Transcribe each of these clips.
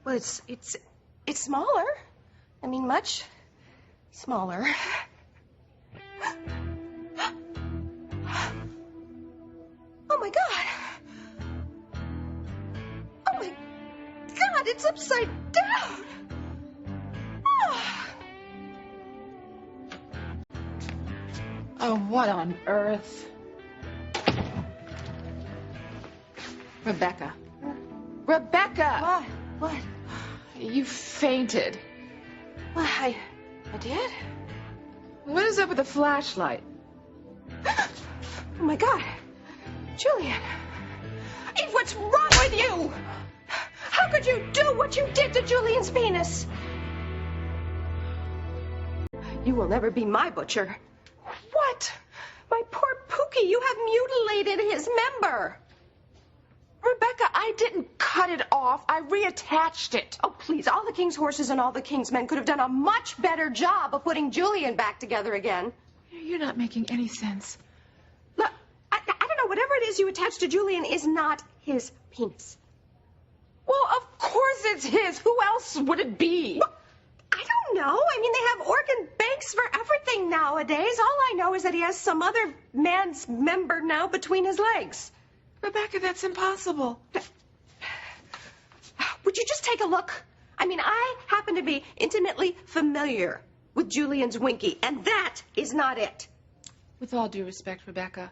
Well, it's smaller. I mean, much smaller. Oh, my God. Oh, my God, it's upside down. Oh, what on earth? Rebecca. Rebecca! What? You fainted. Well, I did? What is up with the flashlight? Oh, my God. Julian. Eve, what's wrong with you? How could you do what you did to Julian's penis? You will never be my butcher. What? My poor Pookie, you have mutilated his member. Rebecca, I didn't cut it off. I reattached it. Oh, please, all the king's horses and all the king's men could have done a much better job of putting Julian back together again. You're not making any sense. Look, I don't know, whatever it is you attached to Julian is not his penis. Well, of course it's his. Who else would it be? Well, I don't know. I mean, they have organ banks for everything nowadays. All I know is that he has some other man's member now between his legs. Rebecca, that's impossible. Would you just take a look? I mean, I happen to be intimately familiar with Julian's Winky, and that is not it. With all due respect, Rebecca,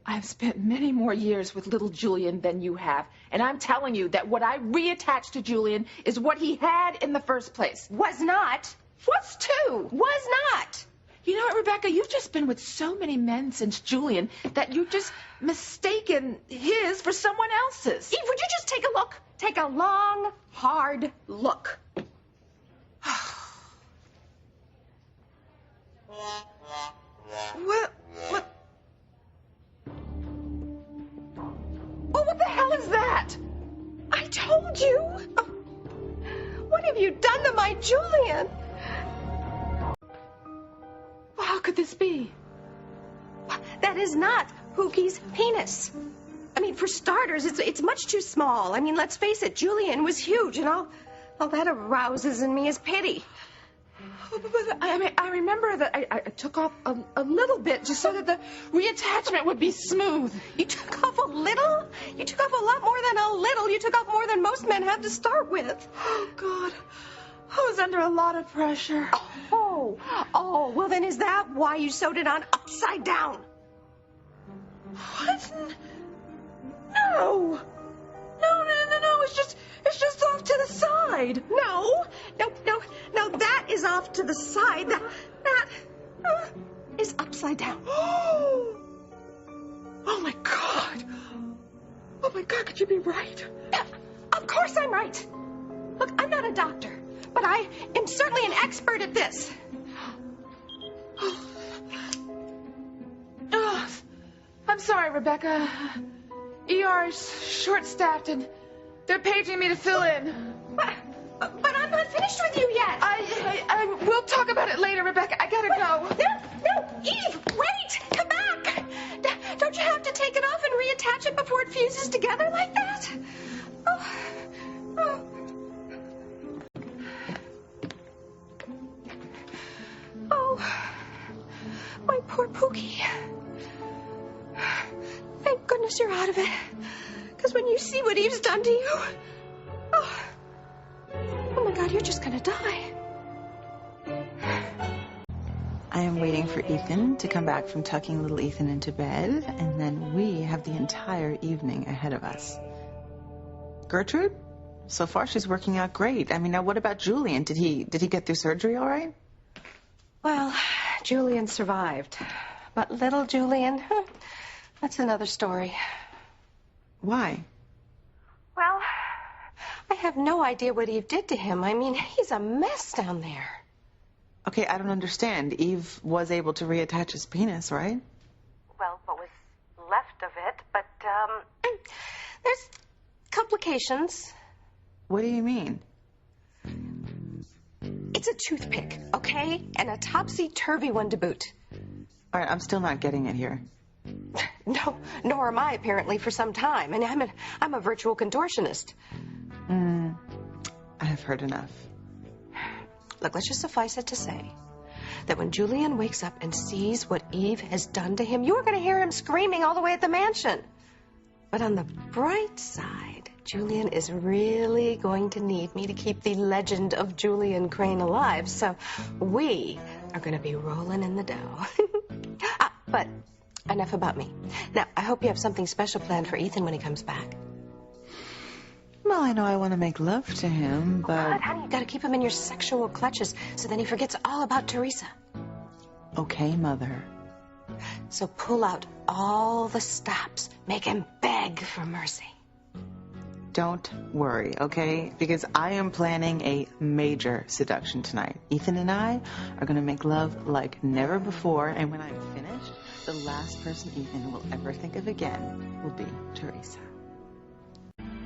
I have spent many more years with little Julian than you have, and I'm telling you that what I reattached to Julian is what he had in the first place. Was not. Was too. Was not. You know what, Rebecca? You've just been with so many men since Julian that you've just mistaken his for someone else's. Eve, would you just take a look? Take a long, hard look. What? Oh, what the hell is that? I told you. What have you done to my Julian? Well, how could this be? That is not Pookie's penis. I mean, for starters, it's much too small. I mean, let's face it, Julian was huge, and all that arouses in me is pity. But I remember that I took off a little bit just so that the reattachment would be smooth. You took off a little? You took off a lot more than a little. You took off more than most men have to start with. Oh, God. I was under a lot of pressure. Oh, well then is that why you sewed it on upside down? What? No. No, it's just off to the side. No, that is off to the side. That is upside down. Oh my God. Oh my God, could you be right? Of course I'm right. Look, I'm not a doctor, but I am certainly an expert at this. Oh, I'm sorry, Rebecca. ER is short-staffed and they're paging me to fill in. But I'm not finished with you yet. We'll talk about it later, Rebecca. I gotta go. No, Eve, wait, come back. Don't you have to take it off and reattach it before it fuses together like that? Oh, my poor Pookie. Thank goodness you're out of it. Because when you see what Eve's done to you... Oh my God, you're just gonna die. I am waiting for Ethan to come back from tucking little Ethan into bed, and then we have the entire evening ahead of us. Gertrude? So far she's working out great. I mean, now what about Julian? Did he get through surgery all right? Well, Julian survived. But little Julian, that's another story. Why? Well, I have no idea what Eve did to him. I mean, he's a mess down there. Okay, I don't understand. Eve was able to reattach his penis, right? Well, what was left of it, but, there's complications. What do you mean? It's a toothpick, okay? And a topsy-turvy one to boot. All right, I'm still not getting it here. No, nor am I, apparently, for some time. And I'm a virtual contortionist. I've heard enough. Look, let's just suffice it to say that when Julian wakes up and sees what Eve has done to him, you're going to hear him screaming all the way at the mansion. But on the bright side, Julian is really going to need me to keep the legend of Julian Crane alive, so we are going to be rolling in the dough. But enough about me. Now, I hope you have something special planned for Ethan when he comes back. Well, I know I want to make love to him, but... But honey, you got to keep him in your sexual clutches so then he forgets all about Teresa. Okay, Mother. So pull out all the stops. Make him beg for mercy. Don't worry, okay? Because I am planning a major seduction tonight. Ethan and I are going to make love like never before, and when I'm finished, the last person Ethan will ever think of again will be Teresa.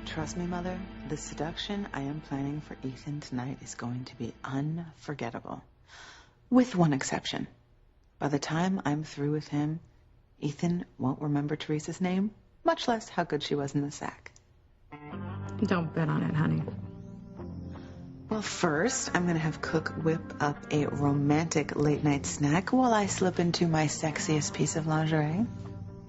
Trust me, Mother, the seduction I am planning for Ethan tonight is going to be unforgettable. With one exception. By the time I'm through with him, Ethan won't remember Teresa's name, much less how good she was in the sack. Don't bet on it, honey. Well, first, I'm going to have Cook whip up a romantic late-night snack while I slip into my sexiest piece of lingerie.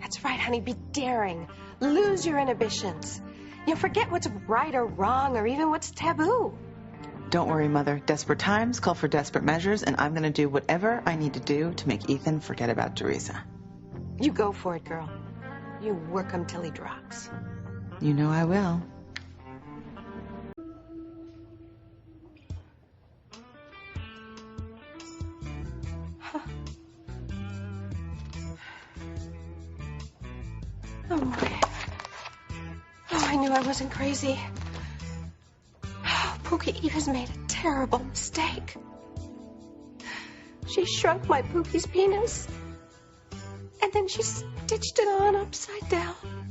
That's right, honey. Be daring. Lose your inhibitions. You know, forget what's right or wrong or even what's taboo. Don't worry, Mother. Desperate times call for desperate measures, and I'm going to do whatever I need to do to make Ethan forget about Teresa. You go for it, girl. You work him till he drops. You know I will. Oh, my. Oh, I knew I wasn't crazy. Pookie Eve has made a terrible mistake. She shrunk my Pookie's penis, and then she stitched it on upside down.